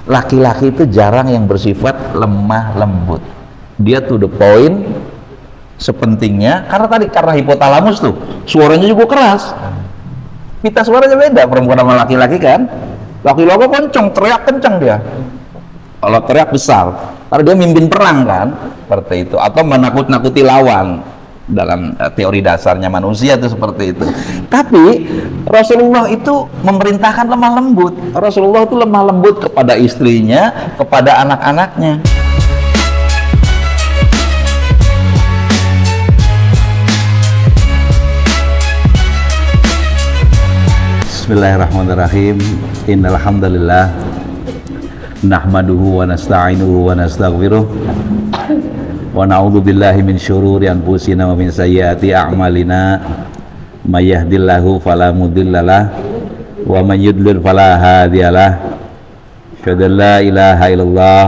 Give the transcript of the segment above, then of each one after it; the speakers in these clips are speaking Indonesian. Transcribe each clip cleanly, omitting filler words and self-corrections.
laki-laki itu jarang yang bersifat lemah lembut. Dia to the point sepentingnya, karena hipotalamus tuh suaranya juga keras. Kita suaranya beda, perempuan sama laki-laki kan. Laki-laki kenceng, teriak kenceng dia. Kalau teriak besar, karena dia mimpin perang kan, seperti itu. Atau menakut-nakuti lawan. Dalam teori dasarnya manusia itu seperti itu. Tapi Rasulullah itu memerintahkan lemah lembut. Rasulullah itu lemah lembut kepada istrinya, kepada anak-anaknya. Bismillahirrahmanirrahim. Innal hamdalillah nahmaduhu wa nasta'inuhu wa nastaghfiruh wa na'udzu billahi min syururi anfusina wa min sayyiati a'malina may yahdihillahu fala mudhillalah wa man yudlil fala hadiyalah. Asyhadu an la ilaha illallah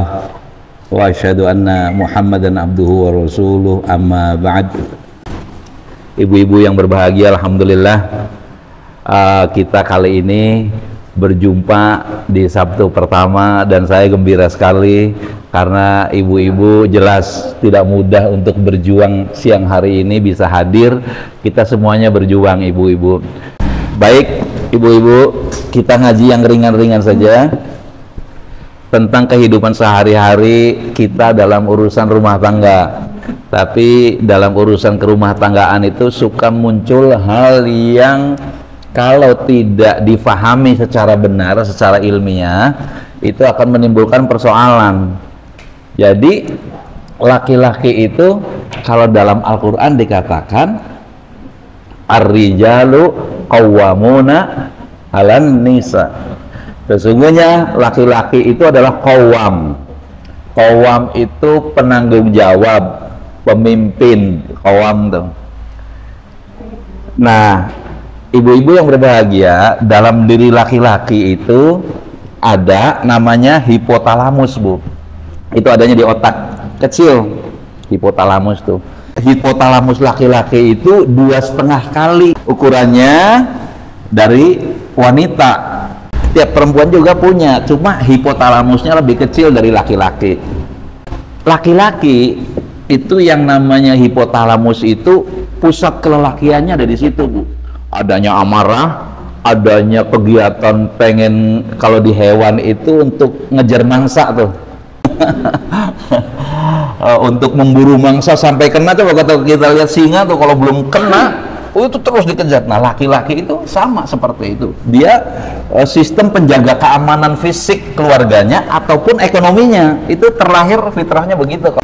wa asyhadu anna Muhammadan abduhu wa rasuluh, amma ba'd. Ibu-ibu yang berbahagia, alhamdulillah kita kali ini berjumpa di Sabtu pertama dan saya gembira sekali karena ibu-ibu jelas tidak mudah untuk berjuang siang hari ini bisa hadir. Kita semuanya berjuang ibu-ibu. Baik ibu-ibu, kita ngaji yang ringan-ringan saja tentang kehidupan sehari-hari kita dalam urusan rumah tangga. Tapi dalam urusan kerumah tanggaan itu suka muncul hal yang kalau tidak difahami secara benar, secara ilmiah, itu akan menimbulkan persoalan. Jadi laki-laki itu kalau dalam Al-Quran dikatakan ar-rijalu qawwamuna 'alan nisa. Sesungguhnya laki-laki itu adalah qawwam. Qawwam itu penanggung jawab, pemimpin, qawwam tuh. Nah, ibu-ibu yang berbahagia, dalam diri laki-laki itu ada namanya hipotalamus, Bu. Itu adanya di otak kecil, hipotalamus tuh. Hipotalamus laki-laki itu 2,5 kali ukurannya dari wanita. Tiap perempuan juga punya, cuma hipotalamusnya lebih kecil dari laki-laki. Laki-laki itu yang namanya hipotalamus itu pusat kelelakiannya ada di situ, Bu. Adanya amarah, adanya kegiatan pengen, kalau di hewan itu untuk ngejar mangsa tuh. Untuk memburu mangsa sampai kena. Coba kita lihat singa tuh, kalau belum kena itu terus dikejar. Nah, laki-laki itu sama seperti itu. Dia sistem penjaga keamanan fisik keluarganya ataupun ekonominya, itu terlahir fitrahnya begitu.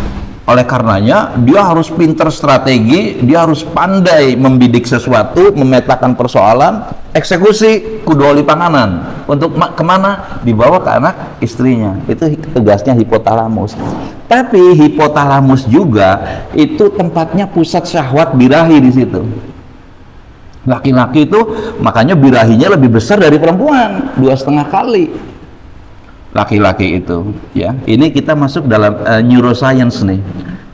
Oleh karenanya dia harus pinter strategi, dia harus pandai membidik sesuatu, memetakan persoalan, eksekusi kudu panganan. Untuk kemana? Dibawa ke anak istrinya. Itu tugasnya hipotalamus. Tapi hipotalamus juga itu tempatnya pusat syahwat birahi di situ. Laki-laki itu makanya birahinya lebih besar dari perempuan, 2,5 kali. Laki-laki itu, ya. Ini kita masuk dalam neuroscience nih,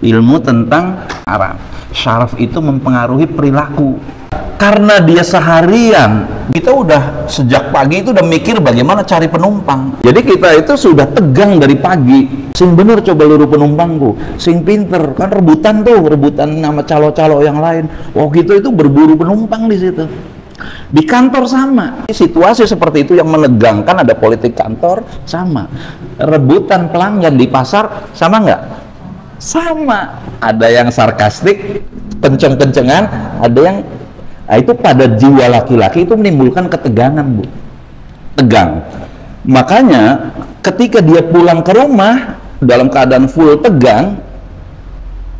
ilmu tentang syaraf. Syaraf itu mempengaruhi perilaku. Karena dia seharian, kita udah sejak pagi itu udah mikir bagaimana cari penumpang. Jadi kita itu sudah tegang dari pagi. Sing bener coba luru penumpangku, sing pinter, kan rebutan nama calo-calo yang lain. Wah, gitu itu berburu penumpang di situ. Di kantor sama, situasi seperti itu yang menegangkan. Ada politik kantor sama, rebutan pelanggan di pasar sama nggak? Sama. Ada yang sarkastik, kenceng-kencengan, ada yang itu pada jiwa laki-laki itu menimbulkan ketegangan, Bu. Tegang. Makanya ketika dia pulang ke rumah dalam keadaan full tegang,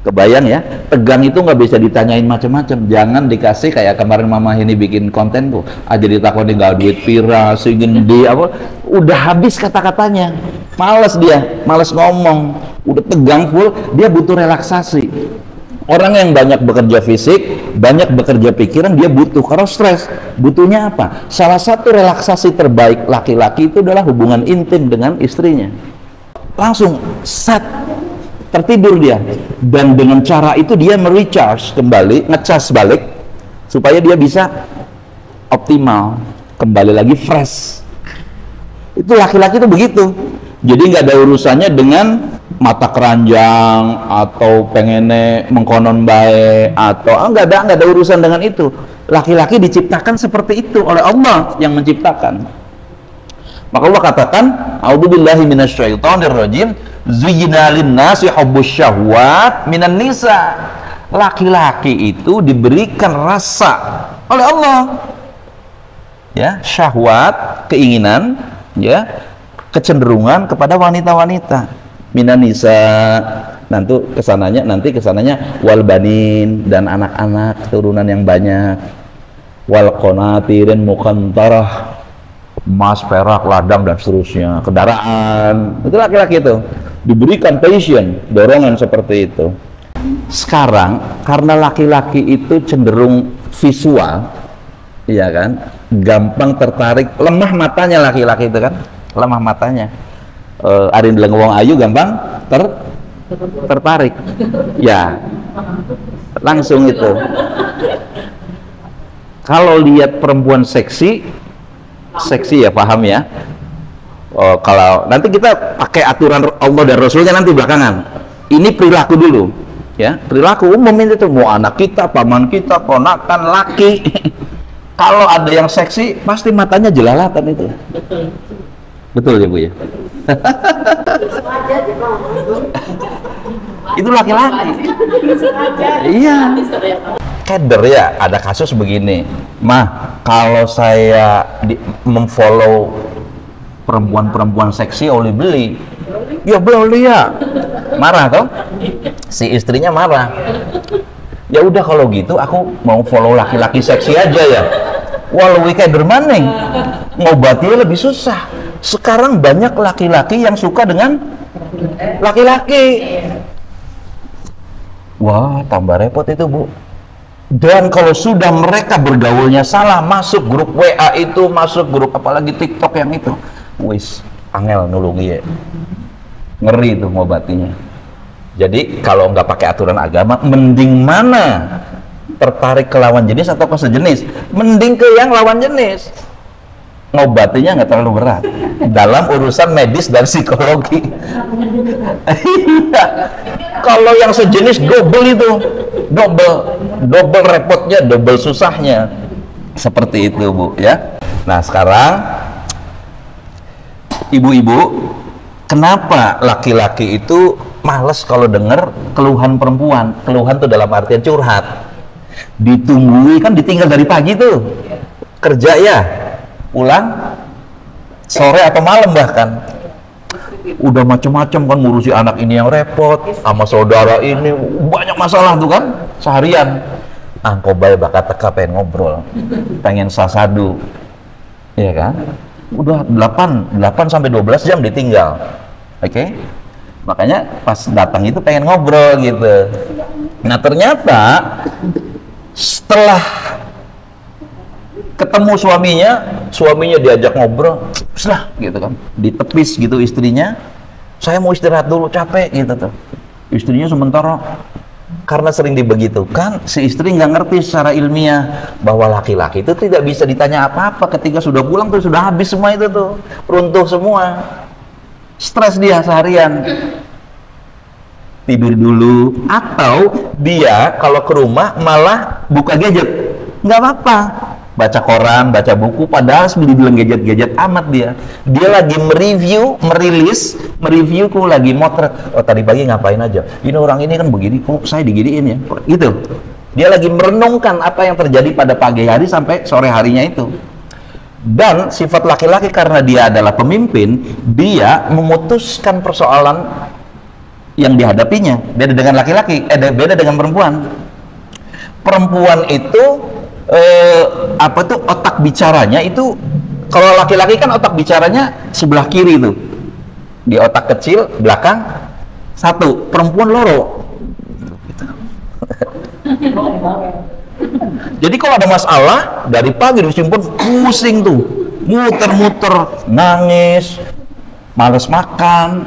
kebayang ya, tegang itu nggak bisa ditanyain macam-macam. Jangan dikasih kayak kemarin Mama ini bikin konten tuh, aja ditakoni nggak duit pira, singin di apa, udah habis kata-katanya, males dia, males ngomong, udah tegang full, dia butuh relaksasi. Orang yang banyak bekerja fisik, banyak bekerja pikiran, dia butuh, karena stres. Butuhnya apa? Salah satu relaksasi terbaik laki-laki itu adalah hubungan intim dengan istrinya. Langsung tertidur dia, dan dengan cara itu dia merecharge kembali, ngecas balik supaya dia bisa optimal, kembali lagi fresh. Itu laki-laki itu begitu. Jadi nggak ada urusannya dengan mata keranjang atau pengennya mengkonon baik atau nggak ada urusan dengan itu. Laki-laki diciptakan seperti itu oleh Allah yang menciptakan. Maka Allah katakan, a'udzubillahi minasyaitonirrajim, zuyyina lin-nasi hubbus syahwat minan nisa. Laki-laki itu diberikan rasa oleh Allah, ya, syahwat, keinginan, ya, kecenderungan kepada wanita-wanita. Minan nisa, nanti kesananya wal banin, dan anak-anak turunan yang banyak, wal qanatirin muqantarah, emas, perak, ladang, dan seterusnya, kendaraan. Itu laki-laki itu diberikan passion, dorongan seperti itu. Sekarang karena laki-laki itu cenderung visual, iya kan, gampang tertarik, lemah matanya laki-laki itu kan, lemah matanya. Arin bilang wong ayu gampang tertarik, ya langsung itu. Kalau lihat perempuan seksi ya, paham ya. Kalau nanti kita pakai aturan Allah dan Rasulnya nanti belakangan. Ini perilaku dulu, ya, perilaku umum itu, mau anak kita, paman kita, ponakan, laki. Kalau ada yang seksi, pasti matanya jelalatan itu. Betul ya Bu ya. Itu laki-laki. Iya. Keder ya, ada kasus begini. Mah, kalau saya memfollow perempuan-perempuan seksi, oleh beli. Ya beli ya. Marah toh? Si istrinya marah. Ya udah kalau gitu aku mau follow laki-laki seksi aja ya. Walau keder maning, ngobatnya lebih susah. Sekarang banyak laki-laki yang suka dengan laki-laki. Wah, tambah repot itu Bu. Dan kalau sudah mereka bergaulnya salah, masuk grup WA itu, masuk grup apalagi TikTok yang itu, wis angel nulungi ya. Ngeri itu ngobatinya. Jadi kalau nggak pakai aturan agama, mending mana? Tertarik ke lawan jenis atau ke sejenis? Mending ke yang lawan jenis. Ngobatinya nggak terlalu berat dalam urusan medis dan psikologi. Kalau yang sejenis double itu, double repotnya, double susahnya, seperti itu Bu ya. Nah sekarang ibu-ibu, kenapa laki-laki itu males kalau dengar keluhan perempuan? Keluhan tuh dalam artian curhat. Ditungguin kan, ditinggal dari pagi tuh kerja ya, pulang sore atau malam bahkan udah macam-macam kan, ngurusi anak ini yang repot, sama saudara ini banyak masalah tuh kan seharian. Angkobay bakat teka pengen ngobrol, pengen sasadu, ya kan? Udah 8 sampai 12 jam ditinggal. Oke? Makanya pas datang itu pengen ngobrol gitu. Nah ternyata setelah ketemu suaminya diajak ngobrol, lah gitu kan, ditepis gitu istrinya, saya mau istirahat dulu, capek gitu tuh. Istrinya sementara karena sering dibegitukan, si istri nggak ngerti secara ilmiah bahwa laki-laki itu tidak bisa ditanya apa-apa, ketika sudah pulang tuh sudah habis semua itu tuh, runtuh semua, stres dia seharian. Tidur dulu, atau dia kalau ke rumah malah buka gadget, nggak apa-apa, baca koran, baca buku, padahal sebelum bilang gadget amat dia lagi mereview ku lagi motret, oh tadi pagi ngapain aja, ini orang ini kan begini, kok saya diginiin ya, gitu. Dia lagi merenungkan apa yang terjadi pada pagi hari sampai sore harinya itu. Dan sifat laki-laki karena dia adalah pemimpin, dia memutuskan persoalan yang dihadapinya. Beda dengan laki-laki, beda dengan perempuan. Perempuan itu otak bicaranya itu, kalau laki-laki kan otak bicaranya sebelah kiri itu, di otak kecil belakang satu, perempuan loro. Jadi kalau ada masalah dari pagi disimpan, pusing tuh, muter-muter, nangis, males makan,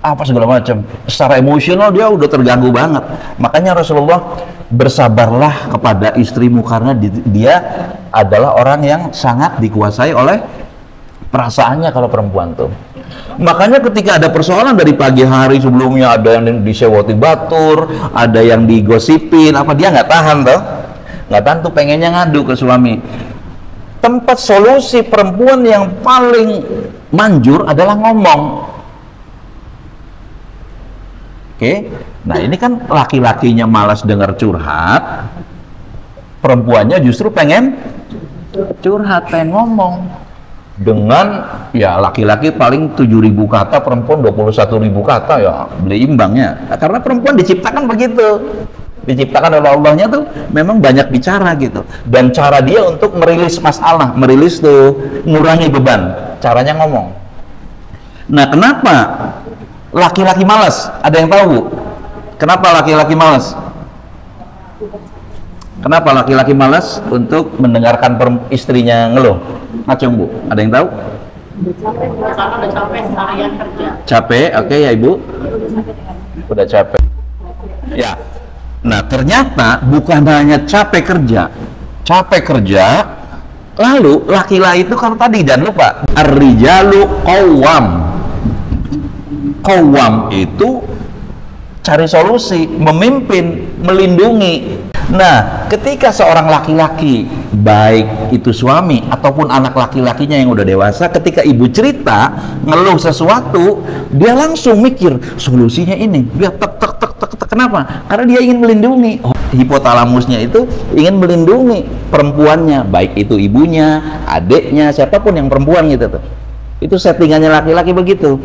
apa segala macam. Secara emosional dia udah terganggu banget. Makanya Rasulullah, bersabarlah kepada istrimu karena dia adalah orang yang sangat dikuasai oleh perasaannya kalau perempuan tuh. Makanya ketika ada persoalan dari pagi hari sebelumnya, ada yang disewoti batur, ada yang digosipin, apa dia nggak tahan tuh, nggak tahan tuh, pengennya ngadu ke suami. Tempat solusi perempuan yang paling manjur adalah ngomong. Oke, nah ini kan laki-lakinya malas dengar curhat, perempuannya justru pengen curhat, pengen ngomong. Dengan ya laki-laki paling 7.000 kata, perempuan 21.000 kata, ya beli imbangnya. Nah, karena perempuan diciptakan begitu, diciptakan oleh Allahnya tuh memang banyak bicara gitu, dan cara dia untuk merilis masalah, merilis tuh, ngurangi beban, caranya ngomong. Nah, kenapa laki-laki malas? Ada yang tahu, Bu? Kenapa laki-laki malas? Kenapa laki-laki malas untuk mendengarkan istrinya ngeluh? Ngacung, Bu. Ada yang tahu? Udah capek seharian kerja. Capek, oke ya Ibu. Udah capek. Ya. Nah, ternyata bukan hanya capek kerja, lalu laki-laki itu kalau tadi jangan lupa, ar-rijalu qawwam. Qawwam itu cari solusi, memimpin, melindungi. Nah, ketika seorang laki-laki, baik itu suami ataupun anak laki-lakinya yang udah dewasa, ketika ibu cerita ngeluh sesuatu, dia langsung mikir solusinya ini. Dia tek. Kenapa? Karena dia ingin melindungi. Hipotalamusnya itu ingin melindungi perempuannya, baik itu ibunya, adiknya, siapapun yang perempuan gitu tuh. Itu settingannya laki-laki begitu.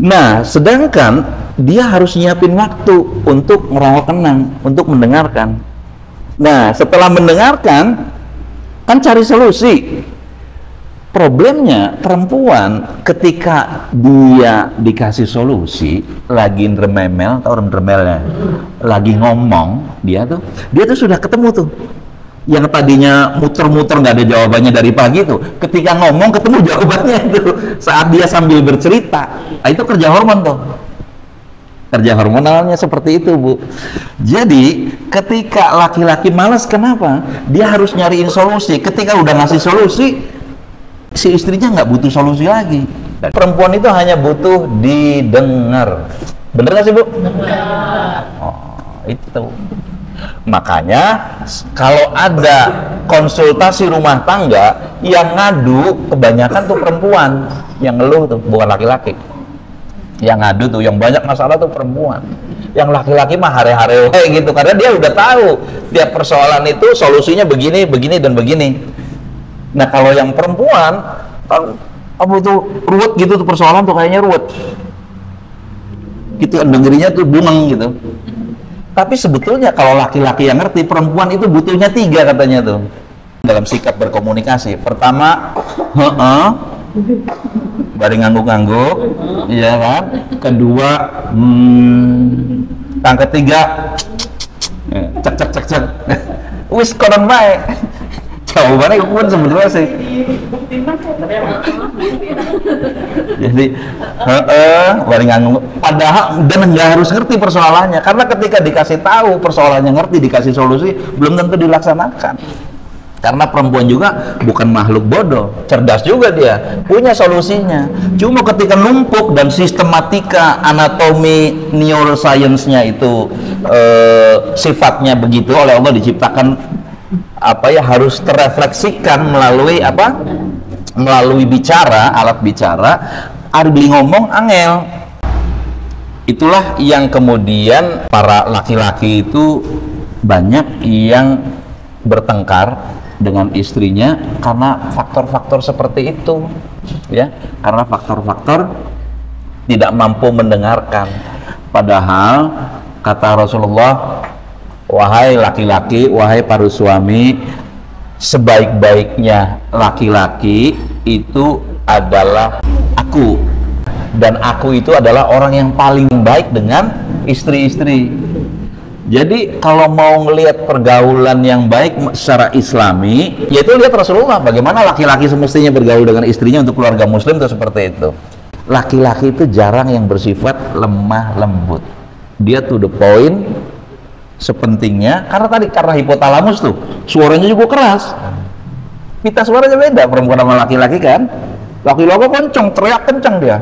Nah, sedangkan dia harus nyiapin waktu untuk ngerokok tenang, untuk mendengarkan. Nah, setelah mendengarkan, kan cari solusi. Problemnya perempuan ketika dia dikasih solusi, lagi rememel, atau remelnya, lagi ngomong, dia tuh sudah ketemu tuh. Yang tadinya muter-muter nggak ada jawabannya dari pagi tuh, ketika ngomong ketemu jawabannya tuh saat dia sambil bercerita. Nah, itu kerja hormon tuh, kerja hormonalnya seperti itu, Bu. Jadi ketika laki-laki malas, kenapa? Dia harus nyariin solusi. Ketika udah ngasih solusi, si istrinya nggak butuh solusi lagi. Dan perempuan itu hanya butuh didengar. Bener nggak sih, Bu? Benar. Oh, itu. Makanya kalau ada konsultasi rumah tangga yang ngadu, kebanyakan tuh perempuan yang ngeluh tuh, bukan laki-laki. Yang ngadu tuh, yang banyak masalah tuh perempuan. Yang laki-laki mah hare-hare gitu, karena dia udah tahu tiap persoalan itu solusinya begini, begini, dan begini. Nah, kalau yang perempuan kan apa itu ruwet gitu tuh, persoalan tuh kayaknya ruwet gitu, dengerinnya tuh bungeng gitu. Tapi sebetulnya kalau laki-laki yang ngerti, perempuan itu butuhnya 3 katanya tuh dalam sikap berkomunikasi. Pertama, bari ngangguk-ngangguk, iya kan. Kedua, yang ketiga, cek. Wis konon bae. Jawabannya pun sebenarnya sih. Jadi, bari ngangguk. Padahal dan nggak harus ngerti persoalannya, karena ketika dikasih tahu persoalannya, ngerti, dikasih solusi, belum tentu dilaksanakan. Karena perempuan juga bukan makhluk bodoh, cerdas juga, dia punya solusinya. Cuma ketika numpuk dan sistematika anatomi neuroscience-nya itu sifatnya begitu, oleh Allah diciptakan apa ya, harus terrefleksikan melalui apa? Melalui bicara, alat bicara. Ari beli ngomong angel. Itulah yang kemudian para laki-laki itu banyak yang bertengkar dengan istrinya karena faktor-faktor seperti itu, ya, karena faktor-faktor tidak mampu mendengarkan. Padahal kata Rasulullah, wahai laki-laki, wahai para suami, sebaik-baiknya laki-laki itu adalah aku, dan aku itu adalah orang yang paling baik dengan istri-istri. Jadi kalau mau ngelihat pergaulan yang baik secara islami, yaitu lihat Rasulullah, bagaimana laki-laki semestinya bergaul dengan istrinya untuk keluarga muslim itu seperti itu. Laki-laki itu jarang yang bersifat lemah lembut, dia to the point sepentingnya, karena hipotalamus tuh suaranya juga keras. Pita suaranya beda perempuan sama laki-laki kan. Laki-laki kenceng, teriak kenceng dia.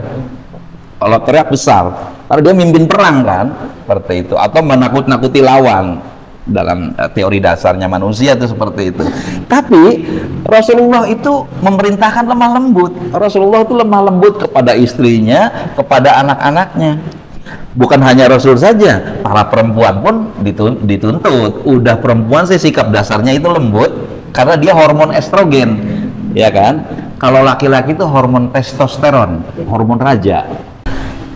Kalau teriak besar, karena dia mimpin perang kan, seperti itu. Atau menakut-nakuti lawan, dalam teori dasarnya manusia itu seperti itu. Tapi Rasulullah itu memerintahkan lemah lembut. Rasulullah itu lemah lembut kepada istrinya, kepada anak-anaknya. Bukan hanya Rasul saja, para perempuan pun dituntut. Udah perempuan sih sikap dasarnya itu lembut karena dia hormon estrogen, ya kan? Kalau laki-laki itu hormon testosteron, hormon raja.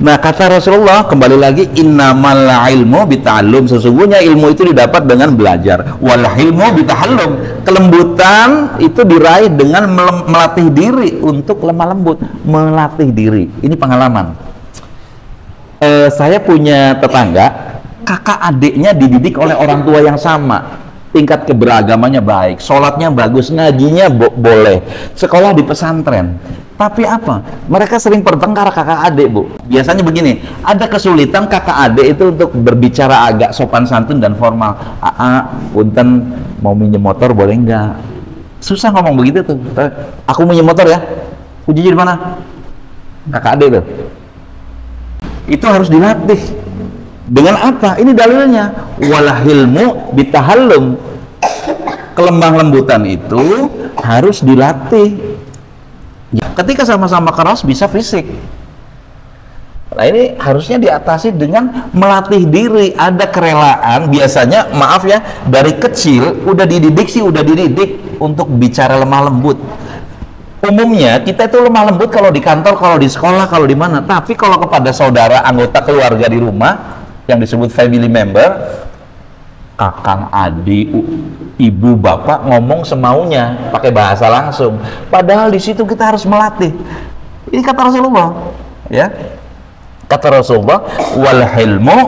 Nah, kata Rasulullah, kembali lagi, innamal ilmu bita'allum, sesungguhnya ilmu itu didapat dengan belajar. Wal ilmu bitahallum, kelembutan itu diraih dengan melatih diri untuk lemah lembut, melatih diri. Ini pengalaman. Saya punya tetangga, kakak adiknya dididik oleh orang tua yang sama. Tingkat keberagamannya baik, sholatnya bagus, ngajinya boleh, sekolah di pesantren. Tapi apa? Mereka sering bertengkar kakak adik, Bu. Biasanya begini, ada kesulitan kakak adik itu untuk berbicara agak sopan santun dan formal. Punten, mau minjem motor boleh nggak? Susah ngomong begitu tuh. Aku minjem motor ya. Kuncinya di mana? Kakak adik tuh. Itu harus dilatih. Dengan apa? Ini dalilnya. Walahilmu bitahallum. Kelemah lembutan itu harus dilatih. Ketika sama-sama keras bisa fisik. Nah, ini harusnya diatasi dengan melatih diri. Ada kerelaan, biasanya maaf ya, dari kecil udah dididik untuk bicara lemah lembut. Umumnya kita itu lemah lembut kalau di kantor, kalau di sekolah, kalau di mana. Tapi kalau kepada saudara, anggota keluarga di rumah yang disebut family member, kakang, adik, ibu, bapak ngomong semaunya, pakai bahasa langsung. Padahal di situ kita harus melatih. Ini kata Rasulullah, ya. Kata Rasulullah, wal hilmu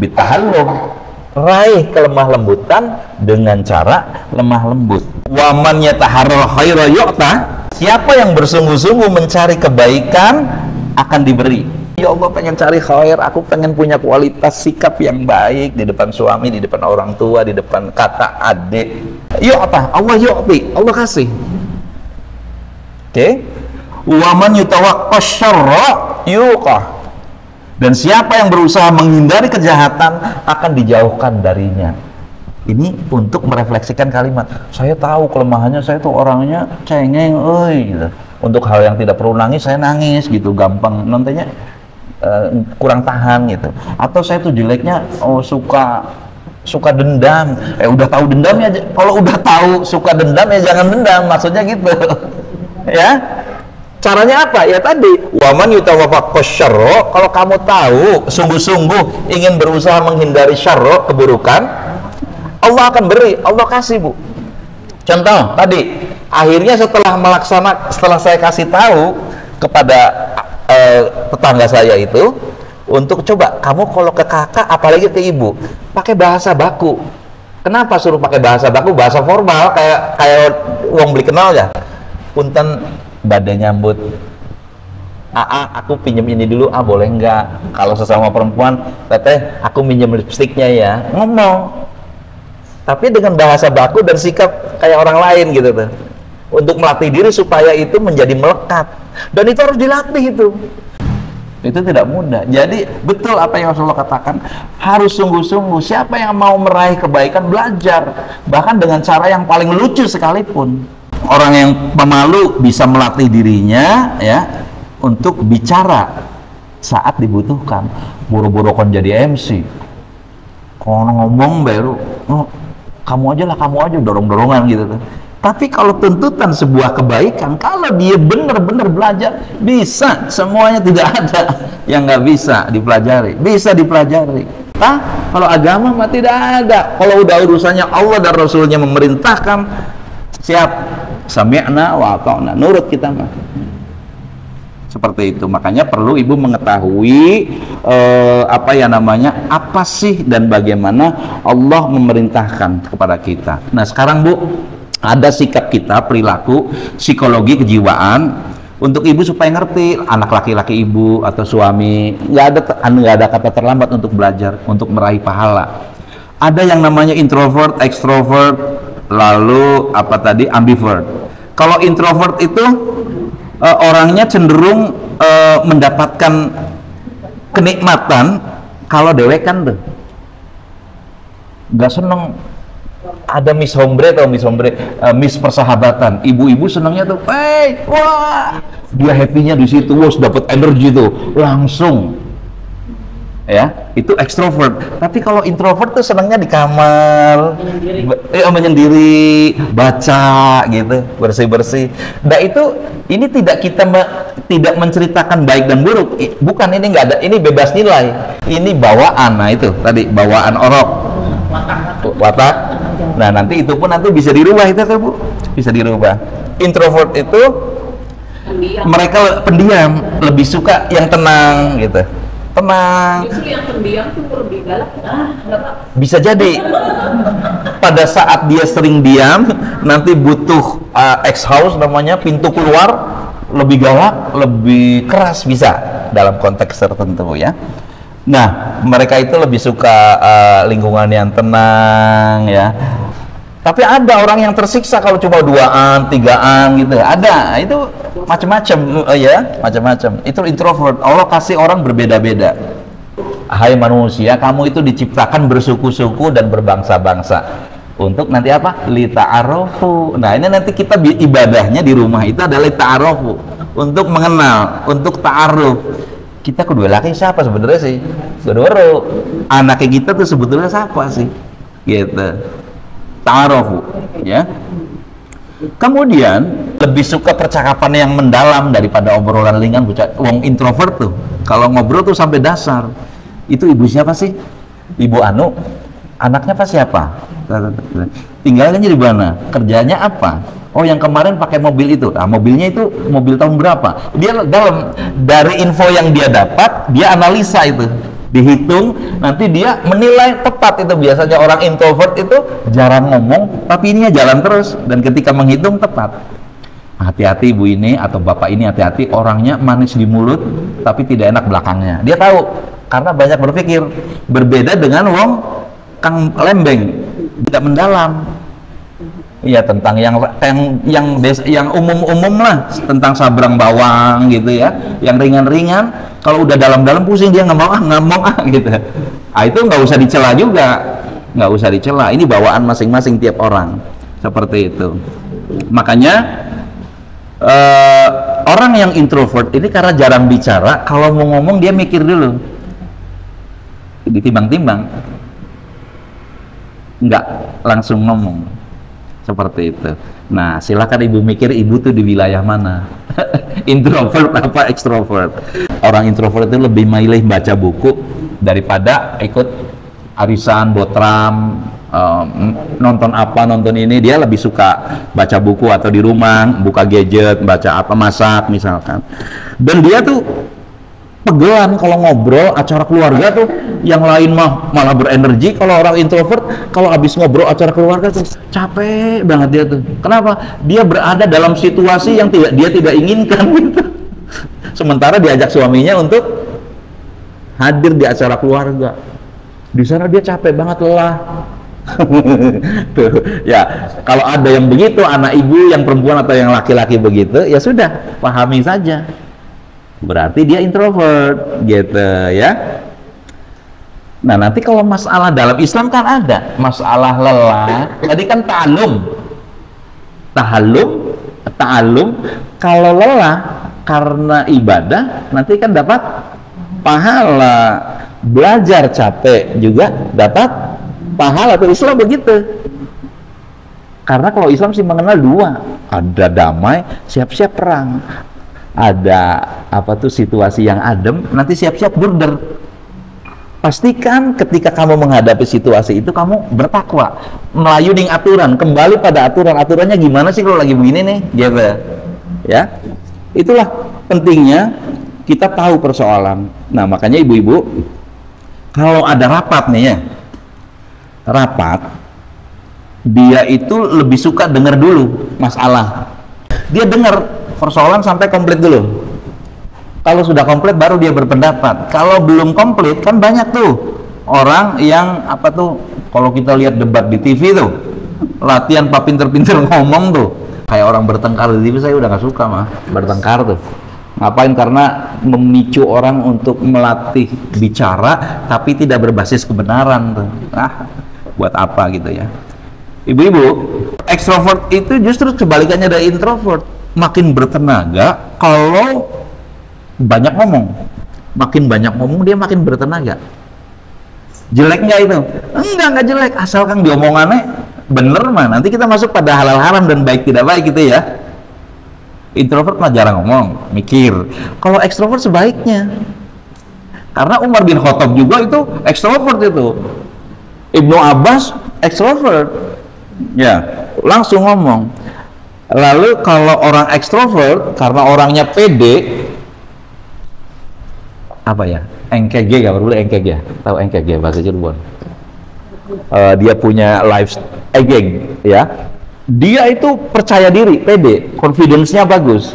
bitahallum. Raih kelemah lembutan dengan cara lemah lembut. Wa man yataharral khaira yu'ta. Siapa yang bersungguh-sungguh mencari kebaikan akan diberi. Ya Allah, pengen cari khair, aku pengen punya kualitas sikap yang baik di depan suami, di depan orang tua, di depan kakak, adik. Yuk apa? Allah yu'ti, Allah kasih. Oke? Wa man yutawaqqas syarra yuqah. Dan siapa yang berusaha menghindari kejahatan akan dijauhkan darinya. Ini untuk merefleksikan kalimat. Saya tahu kelemahannya, saya tuh orangnya cengeng, gitu. Untuk hal yang tidak perlu nangis, saya nangis gitu, gampang nantinya kurang tahan gitu. Atau saya tuh jeleknya suka dendam. Udah tahu dendam ya, kalau udah tahu suka dendam ya jangan dendam, maksudnya gitu. Ya. Caranya apa? Ya tadi, waman yutawaqqas syarra, kalau kamu tahu sungguh-sungguh ingin berusaha menghindari syarra, keburukan, Allah akan beri, Allah kasih, Bu. Contoh tadi, akhirnya setelah saya kasih tahu kepada tetangga saya itu untuk coba kamu kalau ke kakak apalagi ke ibu pakai bahasa baku. Kenapa suruh pakai bahasa baku? Bahasa formal kayak uang beli kenal ya. Punten badai nyambut. Aku pinjem ini dulu, boleh nggak? Kalau sesama perempuan, teteh aku minjem lipstiknya ya. Ngomong. Tapi dengan bahasa baku dan sikap kayak orang lain gitu tuh. Untuk melatih diri supaya itu menjadi melekat. Dan itu harus dilatih itu. Itu tidak mudah. Jadi betul apa yang Rasulullah katakan, harus sungguh-sungguh. Siapa yang mau meraih kebaikan belajar, bahkan dengan cara yang paling lucu sekalipun. Orang yang pemalu bisa melatih dirinya ya untuk bicara saat dibutuhkan. Buru-buru kon jadi MC. Kalau ngomong baru, kamu aja dorong-dorongan gitu tuh. Tapi kalau tuntutan sebuah kebaikan, kalau dia benar-benar belajar, bisa. Semuanya tidak ada yang nggak bisa dipelajari. Bisa dipelajari. Kalau agama mah tidak ada. Kalau udah urusannya Allah dan Rasulnya memerintahkan, siap. Sami'na wa ata'na, nurut kita mah. Seperti itu. Makanya perlu ibu mengetahui apa sih dan bagaimana Allah memerintahkan kepada kita. Nah sekarang Bu, ada sikap kita, perilaku, psikologi, kejiwaan untuk ibu supaya ngerti anak laki-laki ibu atau suami. Nggak ada kata terlambat untuk belajar, untuk meraih pahala. Ada yang namanya introvert, extrovert, lalu ambivert. Kalau introvert itu orangnya cenderung mendapatkan kenikmatan kalau dewekan tuh. Nggak seneng ada Miss Hombre atau Miss Persahabatan. Ibu-ibu senangnya tuh, wah, dia happy-nya di situ, wah, dapat energi tuh langsung. Ya, itu ekstrovert. Tapi kalau introvert tuh senangnya di kamar, menyendiri, baca gitu, bersih-bersih. Nah itu, ini tidak menceritakan baik dan buruk. Bukan, ini nggak ada, ini bebas nilai. Ini bawaan, nah itu tadi bawaan orok, watak. Nah nanti itu pun nanti bisa dirubah itu kan Bu, bisa dirubah. Introvert itu mereka pendiam, lebih suka yang tenang gitu. Tenang. Justru yang pendiam tuh lebih galak. Bisa jadi pada saat dia sering diam, nanti butuh ex-house namanya, pintu keluar lebih galak, lebih keras, bisa dalam konteks tertentu ya. Nah, mereka itu lebih suka lingkungan yang tenang ya. Tapi ada orang yang tersiksa kalau cuma 2an, 3an gitu. Ada, itu macam-macam ya, macam-macam. Itu introvert. Allah kasih orang berbeda-beda. Hai manusia, kamu itu diciptakan bersuku-suku dan berbangsa-bangsa. Untuk nanti apa? Lita'arofu. Nah, ini nanti kita ibadahnya di rumah itu adalah lita'arofu. Untuk mengenal, untuk ta'aruf. Kita kedua laki siapa sebenarnya sih? Kedua anaknya kita tuh sebetulnya siapa sih? Gitu. Ta'arufu, ya. Kemudian lebih suka percakapan yang mendalam daripada obrolan ringan. Wong introvert tuh kalau ngobrol tuh sampai dasar. Itu ibu siapa sih? Ibu Anu. Anaknya apa siapa? Tinggalnya di mana? Kerjanya apa? Oh, yang kemarin pakai mobil itu. Nah, mobilnya itu mobil tahun berapa? Dia dalam dari info yang dia dapat, dia analisa itu. Dihitung, nanti dia menilai tepat. Itu biasanya orang introvert itu jarang ngomong, tapi ininya jalan terus, dan ketika menghitung tepat. Hati-hati ibu ini atau bapak ini, hati-hati, orangnya manis di mulut tapi tidak enak belakangnya. Dia tahu karena banyak berpikir. Berbeda dengan wong kang lembeng, tidak mendalam. Iya, tentang yang umum-umum lah, tentang sabrang bawang gitu ya, yang ringan-ringan. Kalau udah dalam-dalam pusing dia nggak mau gitu. Ah, itu nggak usah dicela juga, nggak usah dicela. Ini bawaan masing-masing tiap orang seperti itu. Makanya orang yang introvert ini karena jarang bicara, kalau mau ngomong dia mikir dulu, ditimbang-timbang, nggak langsung ngomong. Seperti itu. Nah, silakan ibu mikir ibu tuh di wilayah mana, introvert apa ekstrovert. Orang introvert itu lebih milih baca buku daripada ikut arisan, botram, nonton apa, nonton ini. Dia lebih suka baca buku atau di rumah buka gadget, baca apa, masak misalkan. Dan dia tuh pegelan kalau ngobrol acara keluarga tuh, yang lain mah malah berenergi. Kalau orang introvert kalau habis ngobrol acara keluarga tuh capek banget dia tuh. Kenapa? Dia berada dalam situasi yang dia tidak inginkan gitu. Sementara diajak suaminya untuk hadir di acara keluarga, di sana dia capek banget, lelah. Tuh, ya, kalau ada yang begitu, anak ibu yang perempuan atau yang laki-laki begitu, ya sudah, pahami saja. Berarti dia introvert gitu ya. Nah, nanti kalau masalah dalam Islam kan ada masalah lelah. Tadi kan ta'allum. Kalau lelah karena ibadah, nanti kan dapat pahala. Belajar capek juga dapat pahala. Tuh Islam begitu. Karena kalau Islam sih mengenal dua, ada damai, siap-siap perang. Ada apa tuh situasi yang adem, nanti siap-siap border. Pastikan ketika kamu menghadapi situasi itu kamu bertakwa, melayu ning aturan, kembali pada aturannya gimana sih kalau lagi begini nih, gitu ya. Itulah pentingnya kita tahu persoalan. Nah, makanya ibu-ibu kalau ada rapat nih ya, rapat, dia itu lebih suka dengar dulu masalah. Dia dengar persoalan sampai komplit dulu. Kalau sudah komplit baru dia berpendapat. Kalau belum komplit kan banyak tuh orang yang apa tuh, kalau kita lihat debat di TV tuh, latihan pak pinter-pinter ngomong tuh, Kayak orang bertengkar di TV, saya udah nggak suka mah bertengkar tuh. Ngapain? Karena memicu orang untuk melatih bicara tapi tidak berbasis kebenaran tuh. Buat apa gitu ya. Ibu-ibu, ekstrovert itu justru kebalikannya dari introvert. Makin bertenaga kalau banyak ngomong. Makin banyak ngomong dia makin bertenaga. Jelek nggak itu? Enggak jelek, asalkan diomongannya bener mah. Nanti kita masuk pada halal haram dan baik tidak baik gitu ya. Introvert mah jarang ngomong, mikir. Kalau ekstrovert sebaiknya. Karena Umar bin Khattab juga itu ekstrovert itu. Ibnu Abbas ekstrovert. Ya, langsung ngomong. Lalu kalau orang ekstrovert karena orangnya pede, apa ya? NKG nggak perlu NKG ya? Tahu NKG bahasa Cirebon? Dia punya life aging ya. Dia itu percaya diri, pede, confidence-nya bagus.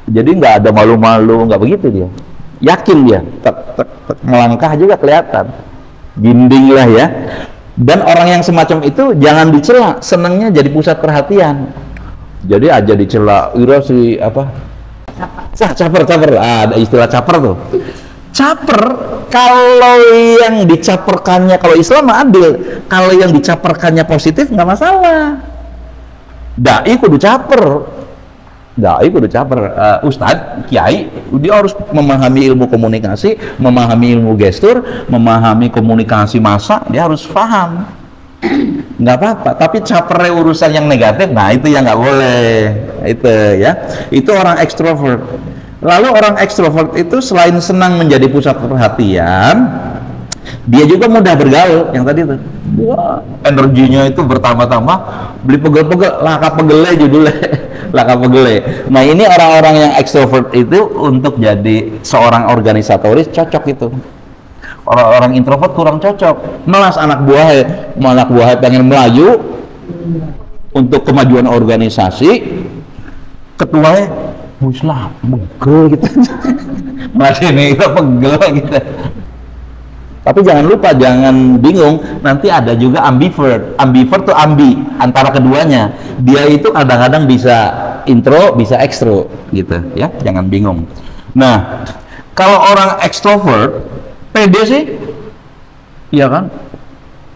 Jadi nggak ada malu-malu, nggak begitu dia. Yakin dia, melangkah juga kelihatan. Ginding lah ya. Dan orang yang semacam itu jangan dicela, senangnya jadi pusat perhatian. Jadi aja dicela, ira si apa? Caper. Ada istilah caper tuh. Caper, kalau yang dicaperkannya, kalau Islam adil, kalau yang dicaperkannya positif nggak masalah. Dai kudu caper, Ustadz, Kiai, dia harus memahami ilmu komunikasi, memahami ilmu gestur, memahami komunikasi massa, dia harus paham. Nggak apa-apa, tapi capernya urusan yang negatif, nah itu yang nggak boleh. Itu ya, itu orang ekstrovert. Lalu orang ekstrovert itu selain senang menjadi pusat perhatian, dia juga mudah bergaul, yang tadi tuh. Wah, energinya itu bertambah-tambah, beli pegel-pegel, laka pegele judulnya. Laka pegele. Nah, ini orang-orang yang ekstrovert itu untuk jadi seorang organisatoris cocok itu. Orang-orang introvert kurang cocok. Melas anak buahnya pengen melaju untuk kemajuan organisasi, ketuanya muslah, pegel gitu. Masih nih kita pegel gitu. Tapi jangan lupa, jangan bingung, nanti ada juga ambivert. Ambivert tuh ambi, antara keduanya. Dia itu kadang-kadang bisa intro, bisa ekstro, gitu ya. Jangan bingung. Nah, kalau orang ekstrovert, pede sih, iya kan?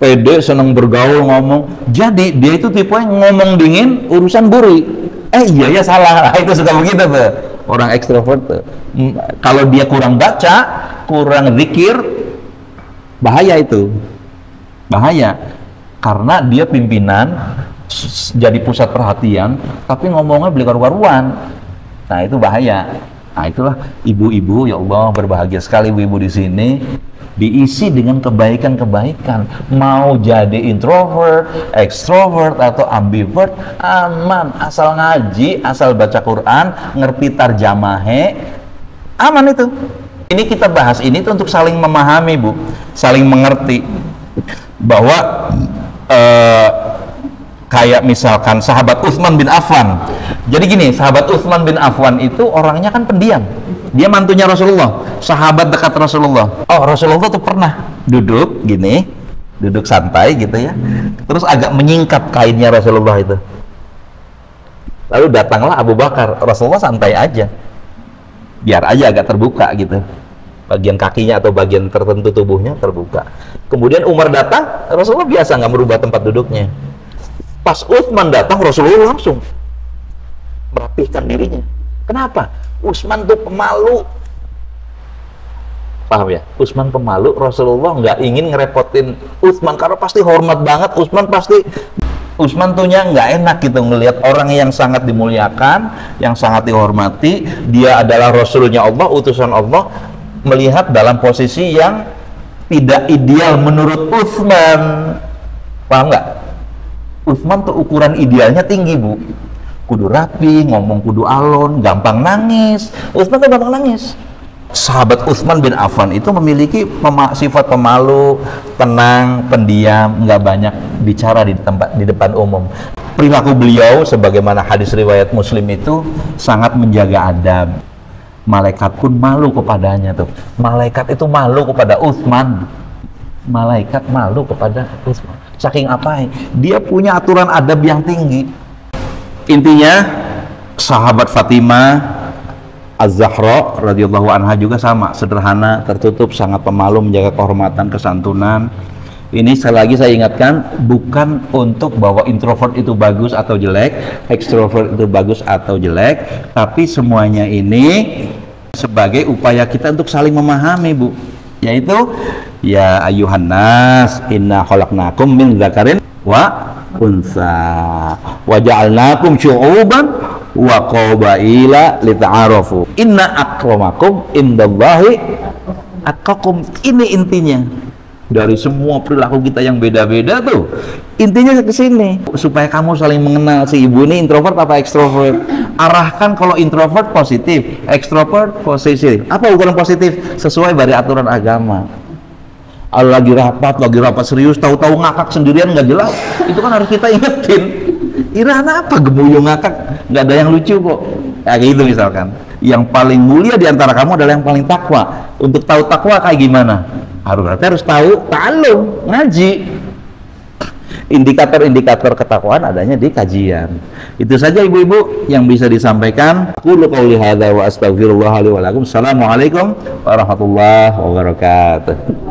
Pede, senang bergaul, ngomong. Jadi dia itu tipenya ngomong dingin, urusan buri. Iya ya salah, itu suka begitu tuh. Orang ekstrovert tuh. Kalau dia kurang baca, kurang zikir, bahaya itu, bahaya, karena dia pimpinan jadi pusat perhatian tapi ngomongnya beli karu-karuan. Nah itu bahaya. Nah itulah ibu-ibu, ya Allah, berbahagia sekali ibu-ibu di sini, diisi dengan kebaikan-kebaikan. Mau jadi introvert, extrovert atau ambivert, aman, asal ngaji, asal baca Quran, ngerti tarjamahe, aman itu. Ini kita bahas ini tuh untuk saling memahami, Bu, saling mengerti bahwa kayak misalkan sahabat Utsman bin Affan. Jadi gini, sahabat Utsman bin Affan itu orangnya kan pendiam. Dia mantunya Rasulullah, sahabat dekat Rasulullah. Oh, Rasulullah tuh pernah duduk gini, duduk santai gitu ya. Terus agak menyingkap kainnya Rasulullah itu. Lalu datanglah Abu Bakar, Rasulullah santai aja. Biar aja agak terbuka gitu. Bagian kakinya atau bagian tertentu tubuhnya terbuka. Kemudian Umar datang, Rasulullah biasa nggak merubah tempat duduknya. Pas Utsman datang, Rasulullah langsung merapihkan dirinya. Kenapa? Utsman tuh pemalu. Paham ya? Utsman pemalu, Rasulullah nggak ingin ngerepotin Utsman karena pasti hormat banget. Utsman tuhnya nggak enak gitu ngelihat orang yang sangat dimuliakan, yang sangat dihormati, dia adalah Rasulnya Allah, utusan Allah, melihat dalam posisi yang tidak ideal menurut Utsman. Paham nggak? Utsman tuh ukuran idealnya tinggi, Bu. Kudu rapi, ngomong kudu alon, gampang nangis. Utsman tuh gampang nangis. Sahabat Utsman bin Affan itu memiliki sifat pemalu, tenang, pendiam, nggak banyak bicara di depan umum. Perilaku beliau sebagaimana hadis riwayat Muslim itu sangat menjaga adab. Malaikat pun malu kepadanya tuh. Malaikat itu malu kepada Utsman. Malaikat malu kepada Utsman. Saking apa? Dia punya aturan adab yang tinggi. Intinya sahabat Fatimah Az-Zahra radhiyallahu anha juga sama, sederhana, tertutup, sangat pemalu, menjaga kehormatan, kesantunan. Ini sekali lagi saya ingatkan, bukan untuk bahwa introvert itu bagus atau jelek, ekstrovert itu bagus atau jelek, tapi semuanya ini sebagai upaya kita untuk saling memahami, Bu. Yaitu ya ayuhan nas inna khalaqnakum min dzakarin wa unsa wa ja'alnakum syu'uban wa qabaila lita'arafu inna akramakum indallahi atqakum. Ini intinya dari semua perilaku kita yang beda-beda tuh, intinya ke sini supaya kamu saling mengenal si ibu ini introvert apa ekstrovert. Arahkan kalau introvert positif, ekstrovert positif. Apa ukuran positif? Sesuai dari aturan agama. Lagi rapat serius, tahu-tahu ngakak sendirian nggak jelas, itu kan harus kita ingetin. Irahan apa gemuyung ngakak, nggak ada yang lucu kok. Ya gitu misalkan. Yang paling mulia di antara kamu adalah yang paling takwa. Untuk tahu takwa kayak gimana? Harus tahu ta'allum, ngaji. Indikator-indikator ketakwaan adanya di kajian. Itu saja ibu-ibu yang bisa disampaikan. Qulu qouli hadza wa astaghfirullah li wa lakum. Assalamualaikum warahmatullahi wabarakatuh.